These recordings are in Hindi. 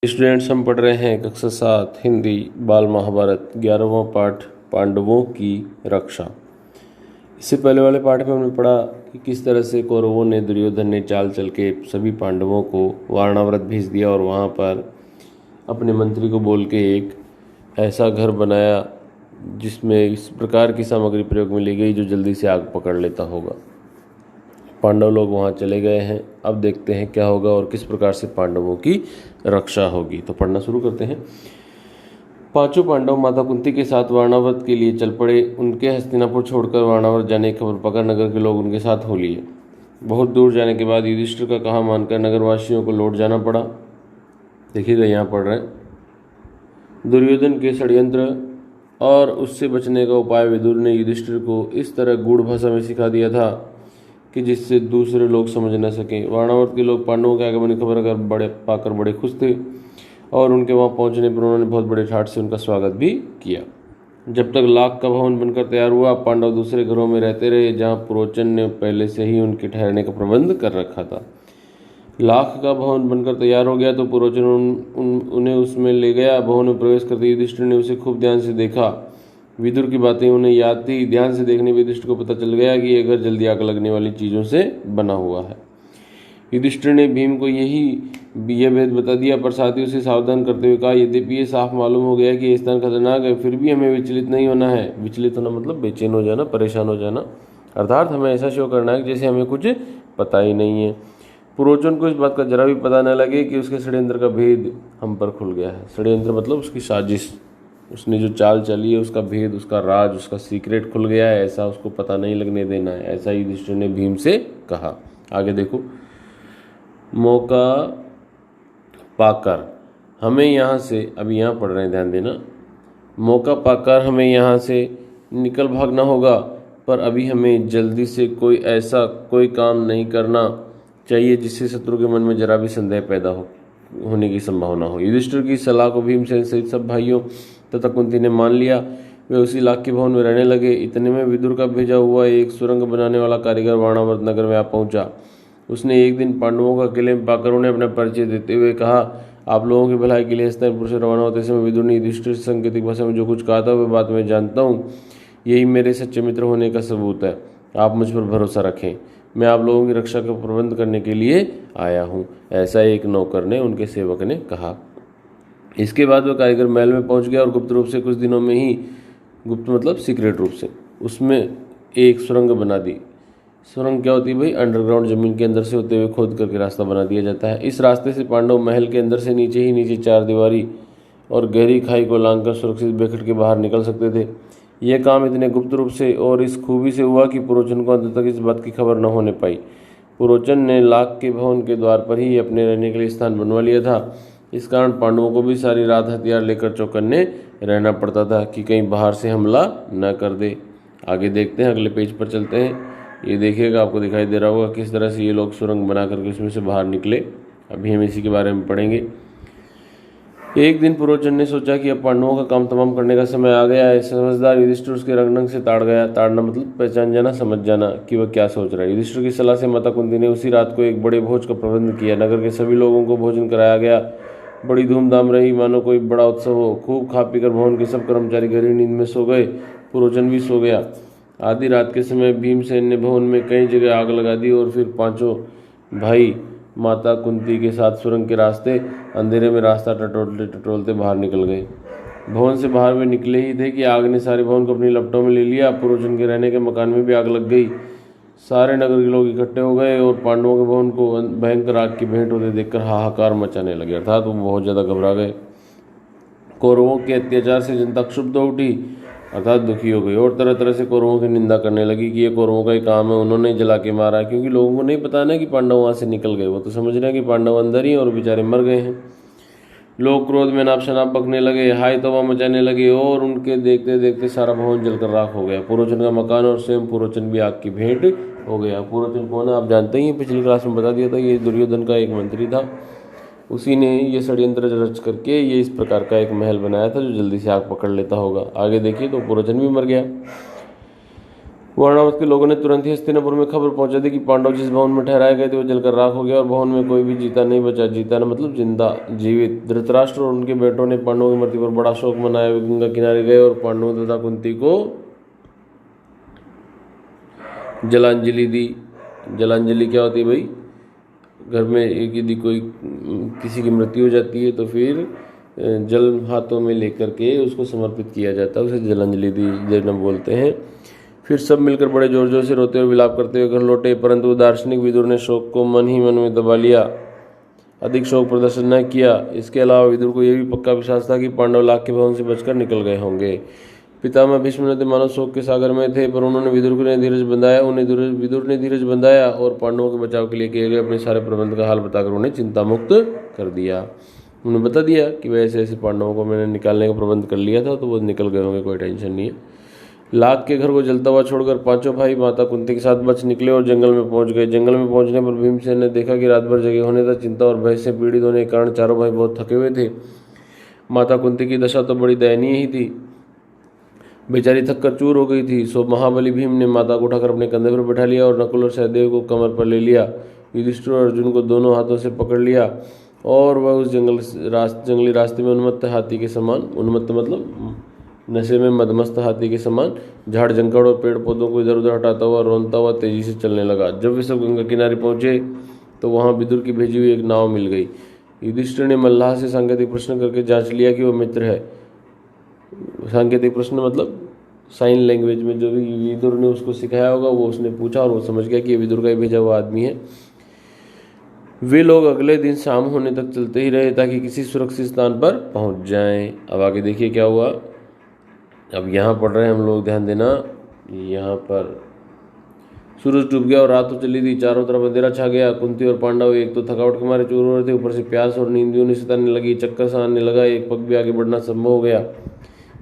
स्टूडेंट्स, हम पढ़ रहे हैं कक्षा 7 हिंदी बाल महाभारत 11वां पाठ पांडवों की रक्षा। इससे पहले वाले पाठ में हमने पढ़ा कि किस तरह से कौरवों ने, दुर्योधन ने चाल चल के सभी पांडवों को वारणावत भेज दिया और वहाँ पर अपने मंत्री को बोल के एक ऐसा घर बनाया जिसमें इस प्रकार की सामग्री प्रयोग में ली गई जो जल्दी से आग पकड़ लेता होगा। पांडव लोग वहाँ चले गए हैं। अब देखते हैं क्या होगा और किस प्रकार से पांडवों की रक्षा होगी। तो पढ़ना शुरू करते हैं। पांचों पांडव माता कुंती के साथ वारणावत के लिए चल पड़े। उनके हस्तिनापुर छोड़कर वारणावत जाने की खबर पाकर नगर के लोग उनके साथ हो लिए। बहुत दूर जाने के बाद युधिष्ठिर का कहा मानकर नगरवासियों को लौट जाना पड़ा। देखिएगा, यहाँ पढ़ रहे हैं। दुर्योधन के षड्यंत्र और उससे बचने का उपाय विदुर ने युधिष्ठिर को इस तरह गूढ़ भाषा में सिखा दिया था कि जिससे दूसरे लोग समझ न सकें। वारणावत के लोग पांडवों के आगमन की खबर पाकर बड़े खुश थे और उनके वहां पहुंचने पर उन्होंने बहुत बड़े ठाठ से उनका स्वागत भी किया। जब तक लाख का भवन बनकर तैयार हुआ, पांडव दूसरे घरों में रहते रहे जहां पुरोचन ने पहले से ही उनके ठहरने का प्रबंध कर रखा था। लाख का भवन बनकर तैयार हो गया तो पुरोचन उन्हें उसमें ले गया। भवन में प्रवेश करते युधिष्ठिर ने उसे खूब ध्यान से देखा। विदुर की बातें उन्हें याद थी। ध्यान से देखने पर युधिष्ठिर को पता चल गया कि यह घर जल्दी आग लगने वाली चीज़ों से बना हुआ है। युधिष्ठिर ने भीम को यह भेद बता दिया, पर साथ ही उसे सावधान करते हुए कहा, यद्यपि ये साफ मालूम हो गया कि यह स्थान खतरनाक है, फिर भी हमें विचलित नहीं होना है। विचलित होना मतलब बेचैन हो जाना, परेशान हो जाना, अर्थात हमें ऐसा शो करना है जैसे हमें कुछ पता ही नहीं है। पुरोचन को इस बात का जरा भी पता न लगे कि उसके षड्यंत्र का भेद हम पर खुल गया है। षड्यंत्र मतलब उसकी साजिश, उसने जो चाल चली है उसका भेद, उसका राज, उसका सीक्रेट खुल गया है, ऐसा उसको पता नहीं लगने देना है। ऐसा युधिष्ठिर ने भीम से कहा। आगे देखो। मौका पाकर हमें यहाँ से, अभी यहाँ पढ़ रहे हैं, ध्यान देना। मौका पाकर हमें यहाँ से निकल भागना होगा, पर अभी हमें जल्दी से कोई काम नहीं करना चाहिए जिससे शत्रु के मन में जरा भी संदेह पैदा होने की संभावना हो। युधिष्ठिर की सलाह को भीमसेन सहित सब भाइयों तथा कुंती ने मान लिया। वे उसी लाख के भवन में रहने लगे। इतने में विदुर का भेजा हुआ एक सुरंग बनाने वाला कारीगर वारणावत नगर में आ पहुंचा। उसने एक दिन पांडवों का किले में पाकर उन्हें अपना परिचय देते हुए कहा, आप लोगों की भलाई के लिए हस्तिनापुर से रवाना होते समय विदुर ने युधिष्ठिर से सांकेतिक भाषा में जो कुछ कहा था वह बात मैं जानता हूँ। यही मेरे सच्चे मित्र होने का सबूत है। आप मुझ पर भरोसा रखें। मैं आप लोगों की रक्षा का प्रबंध करने के लिए आया हूँ, ऐसा एक नौकर ने उनके सेवक ने कहा। इसके बाद वह कारीगर महल में पहुंच गया और गुप्त रूप से कुछ दिनों में ही, गुप्त मतलब सीक्रेट रूप से, उसमें एक सुरंग बना दी। सुरंग क्या होती है भाई? अंडरग्राउंड जमीन के अंदर से होते हुए खोद करके रास्ता बना दिया जाता है। इस रास्ते से पांडव महल के अंदर से नीचे चार दीवारी और गहरी खाई को लांघकर सुरक्षित बेखट के बाहर निकल सकते थे। यह काम इतने गुप्त रूप से और इस खूबी से हुआ कि पुरोचन को अंत तक इस बात की खबर न होने पाई। पुरोचन ने लाख के भवन के द्वार पर ही अपने रहने के लिए स्थान बनवा लिया था। इस कारण पांडवों को भी सारी रात हथियार लेकर चौकन्ने रहना पड़ता था कि कहीं बाहर से हमला न कर दे। आगे देखते हैं, अगले पेज पर चलते हैं। ये देखिएगा, आपको दिखाई दे रहा होगा किस तरह से ये लोग सुरंग बना करके उसमें से बाहर निकले। अभी हम इसी के बारे में पढ़ेंगे। एक दिन पुरोचन ने सोचा कि अब पांडवों का काम तमाम करने का समय आ गया है। समझदार युधिष्ठिर उसके रंग से ताड़ गया। ताड़ना मतलब पहचान जाना, समझ जाना कि वह क्या सोच रहा है। युधिष्ठिर की सलाह से माता कुंती ने उसी रात को एक बड़े भोज का प्रबंध किया। नगर के सभी लोगों को भोजन कराया गया। बड़ी धूमधाम रही, मानो कोई बड़ा उत्सव हो। खूब खा पीकर भवन के सब कर्मचारी गहरी नींद में सो गए। पुरोचन भी सो गया। आधी रात के समय भीमसेन ने भवन में कई जगह आग लगा दी और फिर पांचों भाई माता कुंती के साथ सुरंग के रास्ते अंधेरे में रास्ता टटोलते टटोलते बाहर निकल गए। भवन से बाहर वे निकले ही थे कि आग ने सारे भवन को अपनी लपटों में ले लिया। पुरोचन के रहने के मकान में भी आग लग गई। सारे नगर के लोग इकट्ठे हो गए और पांडवों के भवन को भयंकर आग की भेंट होते देखकर हाहाकार मचाने लगे, अर्थात वो बहुत ज़्यादा घबरा गए। कौरवों के अत्याचार से जनता क्षुब्ध हो उठी, अर्थात दुखी हो गई और तरह तरह से कौरवों की निंदा करने लगी कि ये कौरवों का ही काम है, उन्होंने जला के मारा है। क्योंकि लोगों को नहीं पता ना कि पांडव वहाँ से निकल गए। वो तो समझ रहे हैं कि पांडव अंदर ही और बेचारे मर गए हैं। लोग क्रोध में नाप शनाप बकने लगे, हाय तौबा मचाने लगे और उनके देखते देखते सारा भवन जलकर राख हो गया। पुरोचन का मकान और स्वयं पुरोचन भी आग की भेंट हो गया। पुरोचन कौन है आप जानते ही, पिछली क्लास में बता दिया था। ये दुर्योधन का एक मंत्री था। उसी ने ये षड्यंत्र रच करके ये इस प्रकार का एक महल बनाया था जो जल्दी से आग पकड़ लेता होगा। आगे देखिए तो पुरोचन भी मर गया। वारणावत के लोगों ने तुरंत ही हस्तिनापुर में खबर पहुंचा दी कि पांडव जिस भवन में ठहराए गए थे वो जलकर राख हो गया और भवन में कोई भी जीता नहीं बचा। जीता न मतलब जिंदा जीवित। धृतराष्ट्र और उनके बेटों ने पांडवों की मृत्यु पर बड़ा शोक मनाया। वे गंगा किनारे गए और पांडवों तथा कुंती को जलांजलि दी। जलांजलि क्या होती है भाई? घर में एक यदि कोई किसी की मृत्यु हो जाती है तो फिर जल हाथों में लेकर के उसको समर्पित किया जाता है, उसे जलांजलि दी देना बोलते हैं। फिर सब मिलकर बड़े जोर जोर से रोते और विलाप करते हुए घर लौटे, परंतु दार्शनिक विदुर ने शोक को मन ही मन में दबा लिया, अधिक शोक प्रदर्शन न किया। इसके अलावा विदुर को यह भी पक्का विश्वास था कि पांडव लाख के भवन से बचकर निकल गए होंगे। पितामह भीष्म ने मानव शोक के सागर में थे, पर उन्होंने विदुर ने धीरज बंधाया। विदुर ने धीरज बंधाया और पांडवों के बचाव के लिए किए गए अपने सारे प्रबंध का हाल बताकर उन्हें चिंता मुक्त कर दिया। उन्होंने बता दिया कि वह ऐसे ऐसे पांडवों को मैंने निकालने का प्रबंध कर लिया था, तो वो निकल गए होंगे, कोई टेंशन नहीं है। लाख के घर को जलता हुआ छोड़कर पांचों भाई माता कुंती के साथ बच निकले और जंगल में पहुंच गए। जंगल में पहुंचने पर भीमसेन ने देखा कि रात भर जगे होने तक चिंता और भय से पीड़ित होने के कारण चारों भाई बहुत थके हुए थे। माता कुंती की दशा तो बड़ी दयनीय ही थी, बेचारी थक कर चूर हो गई थी। सो महाबली भीम ने माता को उठाकर अपने कंधे पर बैठा लिया और नकुल और सहदेव को कमर पर ले लिया। युधिष्ठिर और अर्जुन को दोनों हाथों से पकड़ लिया और वह उस जंगली रास्ते में उन्मत्त हाथी के समान, उन्मत्त मतलब नशे में मदमस्त हाथी के समान, झाड़ जंगड़ और पेड़ पौधों को इधर उधर हटाता हुआ रोनता हुआ तेजी से चलने लगा। जब वे सब गंगा किनारे पहुंचे तो वहां विदुर की भेजी हुई एक नाव मिल गई। युधिष्ठिर ने मल्लाह से सांकेतिक प्रश्न करके जांच लिया कि वह मित्र है। सांकेतिक प्रश्न मतलब साइन लैंग्वेज में जो भी विदुर ने उसको सिखाया होगा वो उसने पूछा और वो समझ गया कि ये विदुर का ही भेजा हुआ आदमी है। वे लोग अगले दिन शाम होने तक चलते ही रहे ताकि किसी सुरक्षित स्थान पर पहुंच जाएं। अब आगे देखिए क्या हुआ। अब यहाँ पढ़ रहे हैं हम लोग, ध्यान देना। यहाँ पर सूरज डूब गया और रात तो चली थी, चारों तरफ अंधेरा छा गया। कुंती और पांडव एक तो थकावट के मारे चूर हो रहे थे, ऊपर से प्यास और नींद उन्हें सताने लगी, चक्कर सा आने लगा, एक पग भी आगे बढ़ना संभव हो गया।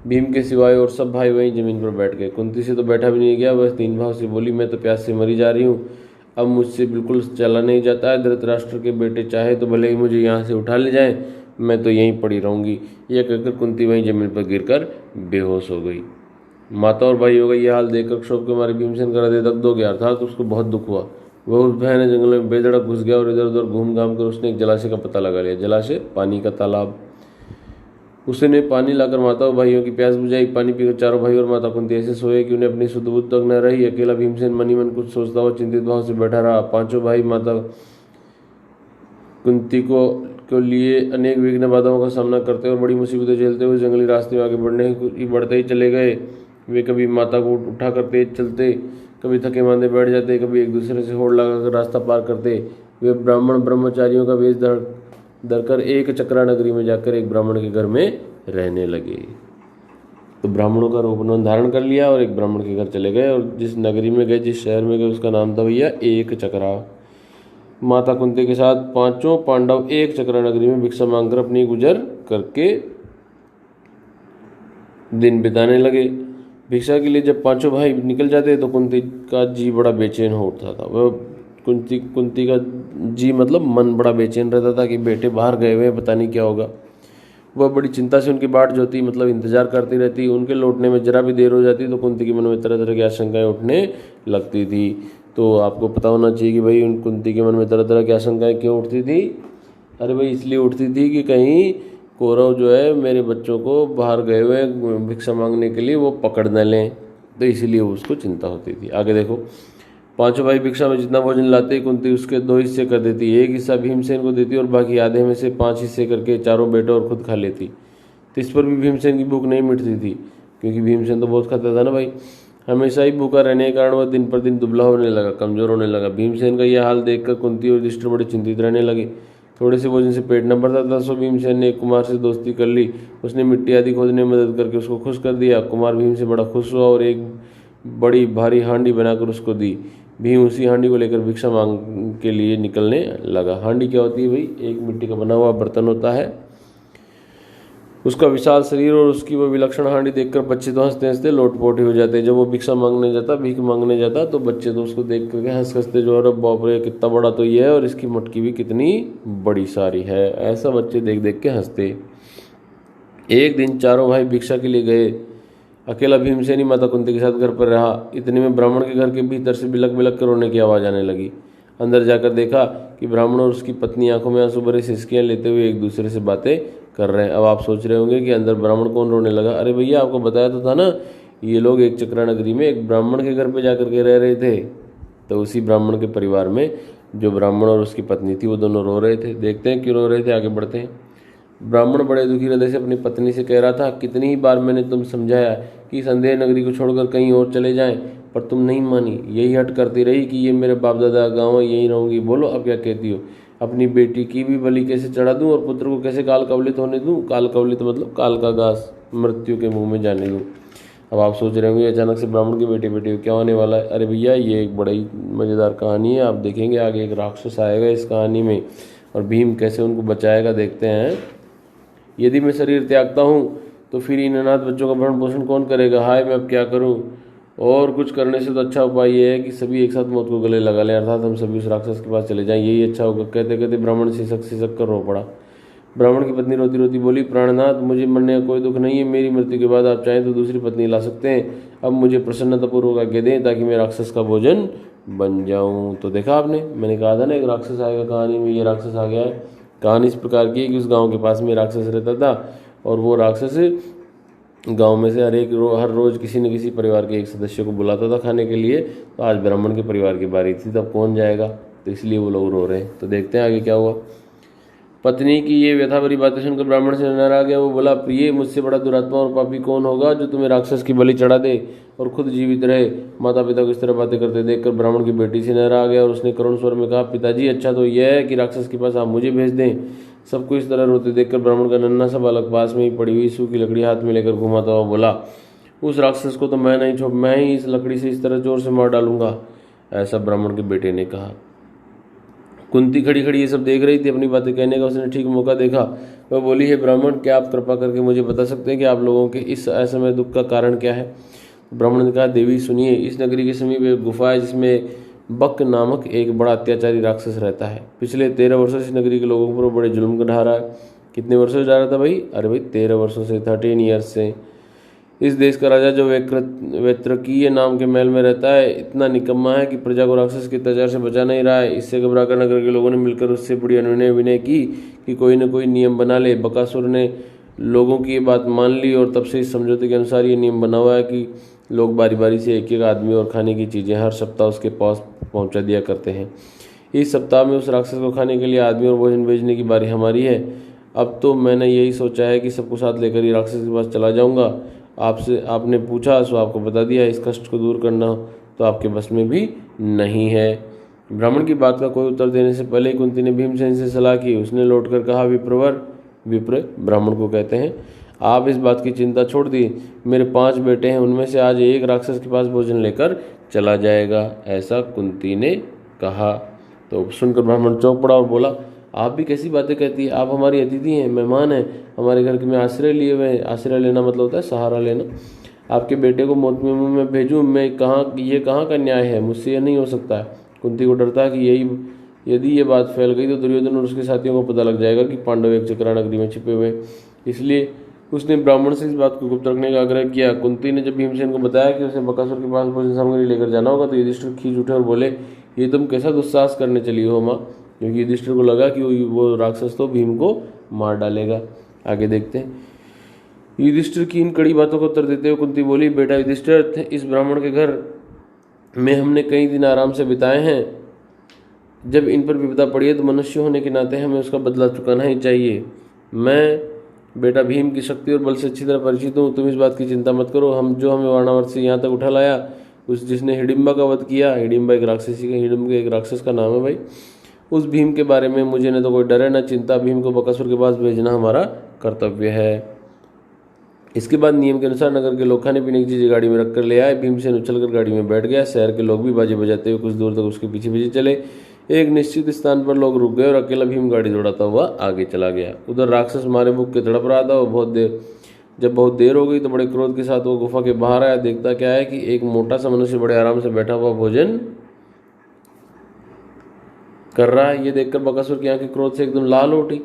भीम के सिवाय और सब भाई वहीं जमीन पर बैठ गए। कुंती से तो बैठा भी नहीं गया, बस तीन भाव से बोली, मैं तो प्यास से मरी जा रही हूँ, अब मुझसे बिल्कुल चला नहीं जाता है। धृतराष्ट्र के बेटे चाहे तो भले ही मुझे यहाँ से उठा ले जाएं, मैं तो यहीं पड़ी रहूंगी। यह कहकर कुंती वहीं जमीन पर गिरकर बेहोश हो गई। माता और भाइयों का यह हाल देखकर क्षोभ के मारे भीमसेन का हृदय दग्ध हो गया, अर्थात उसको बहुत दुख हुआ। वह उस भयानक जंगल में बेधड़क घुस गया और इधर उधर घूम घाम कर उसने एक जलाशय का पता लगा लिया। जलाशय पानी का तालाब। उसने पानी लाकर माता और भाइयों की प्यास बुझाई। पानी पीकर चारों भाई और माता कुंती ऐसे सोए कि उन्हें अपनी सुध बुद्ध तक न रही। अकेला भीमसेन मन ही मन कुछ सोचता हुआ चिंतित भाव से बैठा रहा। पांचों भाई माता कुंती को लिए अनेक विघ्न बाधाओं का सामना करते और बड़ी मुसीबतें झेलते हुए जंगली रास्ते में आगे बढ़ते ही चले गए। वे कभी माता को उठाकर तेज चलते, कभी थके मांदे बैठ जाते, कभी एक दूसरे से होड़ लगाकर रास्ता पार करते। वे ब्राह्मण ब्रह्मचारियों का वेश धरकर एक चक्रा नगरी में जाकर एक ब्राह्मण के घर में रहने लगे। तो ब्राह्मणों का रूप उन्होंने धारण कर लिया और एक ब्राह्मण के घर चले गए और जिस नगरी में गए, जिस शहर में गए, उसका नाम था भैया एक चक्रा। माता कुंती के साथ पांचों पांडव एक चक्रा नगरी में भिक्षा मांगकर अपनी गुजर करके दिन बिताने लगे। भिक्षा के लिए जब पांचों भाई निकल जाते तो कुंती का जी बड़ा बेचैन हो उठता था। वह कुंती का जी मतलब मन बड़ा बेचैन रहता था कि बेटे बाहर गए हुए पता नहीं क्या होगा। वह बड़ी चिंता से उनकी बाट जोती, मतलब इंतजार करती रहती। उनके लौटने में जरा भी देर हो जाती तो कुंती के मन में तरह तरह की आशंकाएं उठने लगती थी। तो आपको पता होना चाहिए कि भाई उन कुंती के मन में तरह तरह की आशंकाएं क्यों उठती थी। अरे भाई इसलिए उठती थी कि कहीं कौरव जो है मेरे बच्चों को बाहर गए हुए भिक्षा मांगने के लिए वो पकड़ न लें, तो इसीलिए उसको चिंता होती थी। आगे देखो, पांचों भाई भिक्षा में जितना भोजन लाते कुंती उसके 2 हिस्से कर देती। एक हिस्सा भीमसेन को देती और बाकी आधे में से 5 हिस्से करके चारों बेटों और खुद खा लेती। तो इस पर भी भीमसेन की भूख नहीं मिटती थी, क्योंकि भीमसेन तो बहुत खाता था ना भाई। हमेशा ही भूखा रहने के कारण वह दिन पर दिन दुबला होने लगा, कमजोर होने लगा। भीमसेन का यह हाल देखकर कुंती और युधिष्ठिर बड़े चिंतित रहने लगे। थोड़े से भोजन से पेट न भरता था, सो भीमसेन ने एक कुमार से दोस्ती कर ली। उसने मिट्टी आदि खोदने में मदद करके उसको खुश कर दिया। कुमार भीम से बड़ा खुश हुआ और एक बड़ी भारी हांडी बनाकर उसको दी। भीम उसी हांडी को लेकर भिक्षा मांग के लिए निकलने लगा। हांडी क्या होती है भाई? एक मिट्टी का बना हुआ बर्तन होता है। उसका विशाल शरीर और उसकी वो विलक्षण हांडी देखकर बच्चे तो हंसते हंसते लोटपोट ही हो जाते। जब वो भिक्षा मांगने जाता, भीख मांगने जाता, तो बच्चे तो उसको देख करके हंसते जो, अरे बाप रे कितना बड़ा तो ये है और इसकी मटकी भी कितनी बड़ी सारी है। ऐसा बच्चे देख देख के हंसते। एक दिन चारों भाई भिक्षा के लिए गए अकेला भीमसेन ही माता कुंती के साथ घर पर रहा। इतने में ब्राह्मण के घर के भीतर से बिलक बिलक कर रोने की आवाज़ आने लगी। अंदर जाकर देखा कि ब्राह्मण और उसकी पत्नी आंखों में आंसू भरे सिसकियाँ लेते हुए एक दूसरे से बातें कर रहे हैं। अब आप सोच रहे होंगे कि अंदर ब्राह्मण कौन रोने लगा। अरे भैया, आपको बताया तो था ना, ये लोग एक चक्रा नगरी में एक ब्राह्मण के घर पे जाकर के रह रहे थे। तो उसी ब्राह्मण के परिवार में जो ब्राह्मण और उसकी पत्नी थी वो दोनों रो रहे थे। देखते हैं क्यों रो रहे थे, आगे बढ़ते हैं। ब्राह्मण बड़े दुखी हृदय से अपनी पत्नी से कह रहा था, कितनी ही बार मैंने तुम समझाया कि संदेह नगरी को छोड़कर कहीं और चले जाएं, पर तुम नहीं मानी। यही हट करती रही कि ये मेरे बाप दादा गाँव है, यहीं रहूंगी। बोलो अब क्या कहती हो? अपनी बेटी की भी बलि कैसे चढ़ा दूं और पुत्र को कैसे काल कवलित होने दूं? काल कवलित मतलब काल का घास, मृत्यु के मुंह में जाने दूं। अब आप सोच रहे होंगे अचानक से ब्राह्मण की बेटी क्या होने वाला है। अरे भैया, ये एक बड़ी मज़ेदार कहानी है। आप देखेंगे आगे एक राक्षस आएगा इस कहानी में और भीम कैसे उनको बचाएगा, देखते हैं। यदि मैं शरीर त्यागता हूँ तो फिर इन अनाथ बच्चों का भरण पोषण कौन करेगा? हाय, मैं अब क्या करूँ? और कुछ करने से तो अच्छा उपाय ये है कि सभी एक साथ मौत को गले लगा लें, अर्थात हम सभी उस राक्षस के पास चले जाएं, यही अच्छा होगा। कहते कहते ब्राह्मण सिसक कर रो पड़ा। ब्राह्मण की पत्नी रोती रोती बोली, प्राणनाथ, मुझे मरने का कोई दुख नहीं है। मेरी मृत्यु के बाद आप चाहें तो दूसरी पत्नी ला सकते हैं। अब मुझे प्रसन्नतापूर्वक आज्ञा दें ताकि मैं राक्षस का भोजन बन जाऊं। तो देखा आपने, मैंने कहा था ना एक राक्षस आएगा कहानी में, ये राक्षस आ गया है। कहानी इस प्रकार की है कि उस गांव के पास में राक्षस रहता था और वो राक्षस गांव में से हर रोज किसी न किसी परिवार के एक सदस्य को बुलाता था खाने के लिए। तो आज ब्राह्मण के परिवार की बारी थी, तब कौन जाएगा? तो इसलिए वो लोग रो रहे हैं। तो देखते हैं आगे क्या हुआ। पत्नी की ये व्यथा भरी बातें सुनकर ब्राह्मण से नर आ गया। वो बोला, प्रिय, मुझसे बड़ा दुरात्मा और पापी कौन होगा जो तुम्हें राक्षस की बलि चढ़ा दे और खुद जीवित रहे? माता पिता को इस तरह बातें करते देखकर ब्राह्मण की बेटी से नर आ गया और उसने करुण स्वर में कहा, पिताजी, अच्छा तो यह है कि राक्षस के पास आप मुझे भेज दें। सबको इस तरह रोते देखकर ब्राह्मण का नन्हा सा बालक पास में ही पड़ी हुई सूखी लकड़ी हाथ में लेकर घुमाता हुआ बोला, उस राक्षस को तो मैं नहीं छोड़, मैं ही इस लकड़ी से इस तरह जोर से मार डालूंगा। ऐसा ब्राह्मण के बेटे ने कहा। कुंती खड़ी खड़ी ये सब देख रही थी। अपनी बातें कहने का उसने ठीक मौका देखा। वह बोली, है ब्राह्मण, क्या आप कृपा करके मुझे बता सकते हैं कि आप लोगों के इस असमय दुख का कारण क्या है? ब्राह्मण ने कहा, देवी सुनिए, इस नगरी के समीप एक गुफा है जिसमें बक नामक एक बड़ा अत्याचारी राक्षस रहता है। पिछले 13 वर्षों से नगरी के लोगों पर बड़े जुल्म ढा रहा है। कितने वर्षों से जा रहा था भाई? अरे भाई 13 वर्षों से, 13 ईयर्स से। इस देश का राजा जो वैत्रकीय नाम के महल में रहता है इतना निकम्मा है कि प्रजा को राक्षस के अत्याचार से बचा नहीं रहा है। इससे घबराकर नगर के लोगों ने मिलकर उससे बड़ी अनुनय विनय की कि कोई न कोई नियम बना ले। बकासुर ने लोगों की ये बात मान ली और तब से इस समझौते के अनुसार ये नियम बना हुआ है कि लोग बारी बारी से एक एक आदमी और खाने की चीज़ें हर सप्ताह उसके पास पहुंचा दिया करते हैं। इस सप्ताह में उस राक्षस को खाने के लिए आदमी और भोजन भेजने की बारी हमारी है। अब तो मैंने यही सोचा है कि सबको साथ लेकर ही राक्षस के पास चला जाऊंगा। आपने पूछा सो आपको बता दिया। इस कष्ट को दूर करना तो आपके बस में भी नहीं है। ब्राह्मण की बात का कोई उत्तर देने से पहले कुंती ने भीमसेन से सलाह की। उसने लौटकर कहा, विप्र ब्राह्मण को कहते हैं, आप इस बात की चिंता छोड़ दी। मेरे 5 बेटे हैं, उनमें से आज एक राक्षस के पास भोजन लेकर चला जाएगा। ऐसा कुंती ने कहा। तो सुनकर ब्राह्मण चौंक पड़ा और बोला, आप भी कैसी बातें कहती है? आप हमारी अतिथि हैं, मेहमान हैं, हमारे घर में आश्रय लिए हुए हैं। आश्रय लेना मतलब होता है सहारा लेना। आपके बेटे को मौत में मुंह में भेजूं मैं? ये कहाँ का न्याय है? मुझसे यह नहीं हो सकता है। कुंती को डर था कि यदि ये बात फैल गई तो दुर्योधन और उसके साथियों को पता लग जाएगा कि पांडव एक चक्रा नगरी में छिपे हुए। इसलिए उसने ब्राह्मण से इस बात को गुप्त रखने का आग्रह किया। कुंती ने जब भीमसेन को बताया कि उसे बकासुर के पास भोजन सामग्री लेकर जाना होगा तो युधिष्ठिर खींच उठे और बोले, ये तुम कैसा दुस्साहस करने चली हो माँ? क्योंकि युधिष्ठिर को लगा कि वो राक्षस तो भीम को मार डालेगा। आगे देखते हैं। युधिष्ठिर की इन कड़ी बातों को उत्तर देते हुए कुंती बोली, बेटा युधिष्ठिर, इस ब्राह्मण के घर में हमने कई दिन आराम से बिताए हैं। जब इन पर विपदा पड़ी है तो मनुष्य होने के नाते हमें उसका बदला चुकाना ही चाहिए। मैं बेटा भीम की शक्ति और बल से अच्छी तरह परिचित हूँ। तुम इस बात की चिंता मत करो। हमें वारणावत से यहाँ तक उठा लाया, जिसने हिडिम्बा का वध किया। हिडिम्बा एक राक्षसी का, हिडिम्बा एक राक्षस का नाम है भाई। उस भीम के बारे में मुझे न तो कोई डर है न चिंता। भीम को बकासुर के पास भेजना हमारा कर्तव्य है। इसके बाद नियम के अनुसार नगर के लोग खाने पीने की चीजें गाड़ी में रखकर ले आए। भीमसेन उछलकर गाड़ी में बैठ गया। शहर के लोग भी बाजे बजाते हुए कुछ दूर तक उसके पीछे पीछे चले। एक निश्चित स्थान पर लोग रुक गए और अकेला भीम गाड़ी दौड़ाता हुआ आगे चला गया। उधर राक्षस मारे भूख के तड़प रहा था। जब बहुत देर हो गई तो बड़े क्रोध के साथ वो गुफा के बाहर आया। देखता क्या है कि एक मोटा सा मनुष्य बड़े आराम से बैठा हुआ भोजन कर रहा है। ये देखकर बकासुर की आंखें क्रोध से एकदम लाल उठी।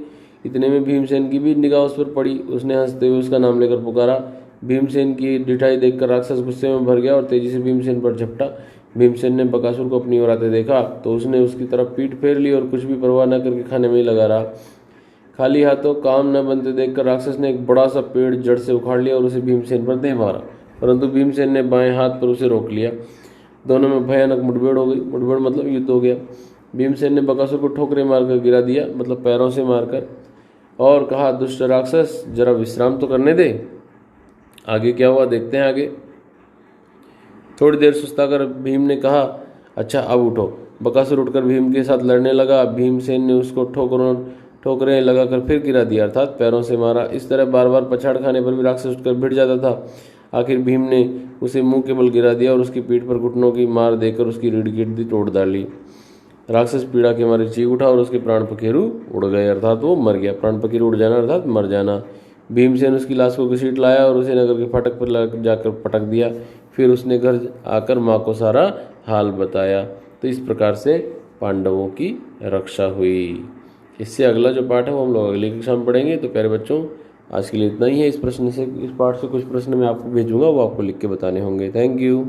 इतने में भीमसेन की भी निगाह उस पर पड़ी। उसने हंसते हुए उसका नाम लेकर पुकारा, भीमसेन की डिठाई देखकर राक्षस गुस्से में भर गया और तेजी से भीमसेन पर झपटा। भीमसेन ने बकासुर को अपनी ओर आते देखा तो उसने उसकी तरफ पीठ फेर ली और कुछ भी परवाह न करके खाने में ही लगा रहा। खाली हाथों काम न बनते देखकर राक्षस ने एक बड़ा सा पेड़ जड़ से उखाड़ लिया और उसे भीमसेन पर दे मारा, परंतु भीमसेन ने बाएं हाथ पर उसे रोक लिया। दोनों में भयानक मुठभेड़ हो गई। मुठभेड़ मतलब युद्ध हो गया। भीमसेन ने बकासुर को ठोकरें मारकर गिरा दिया, मतलब पैरों से मारकर, और कहा, दुष्ट राक्षस, जरा विश्राम तो करने दे। आगे क्या हुआ देखते हैं आगे। थोड़ी देर सुस्ताकर भीम ने कहा, अच्छा अब उठो। बकासुर उठकर भीम के साथ लड़ने लगा। भीमसेन ने उसको ठोकरें लगाकर फिर गिरा दिया, अर्थात पैरों से मारा। इस तरह बार बार पछाड़ खाने पर भी राक्षस उठकर भिड़ जाता था। आखिर भीम ने उसे मुंह के बल गिरा दिया और उसकी पीठ पर घुटनों की मार देकर उसकी रीढ़ की हड्डी तोड़ डाली। राक्षस पीड़ा के मारे चीख उठा और उसके प्राण पखेरु उड़ गए, अर्थात वो मर गया। प्राण पखेरु उड़ जाना अर्थात मर जाना। भीमसेन उसकी लाश को घसीट लाया और उसे नगर के फाटक पर जाकर पटक दिया। फिर उसने घर आकर माँ को सारा हाल बताया। तो इस प्रकार से पांडवों की रक्षा हुई। इससे अगला जो पाठ है वो हम लोग अगली कक्षा में पढ़ेंगे। तो प्यारे बच्चों, आज के लिए इतना ही है। इस पाठ से कुछ प्रश्न मैं आपको भेजूंगा, वो आपको लिख के बताने होंगे। Thank you.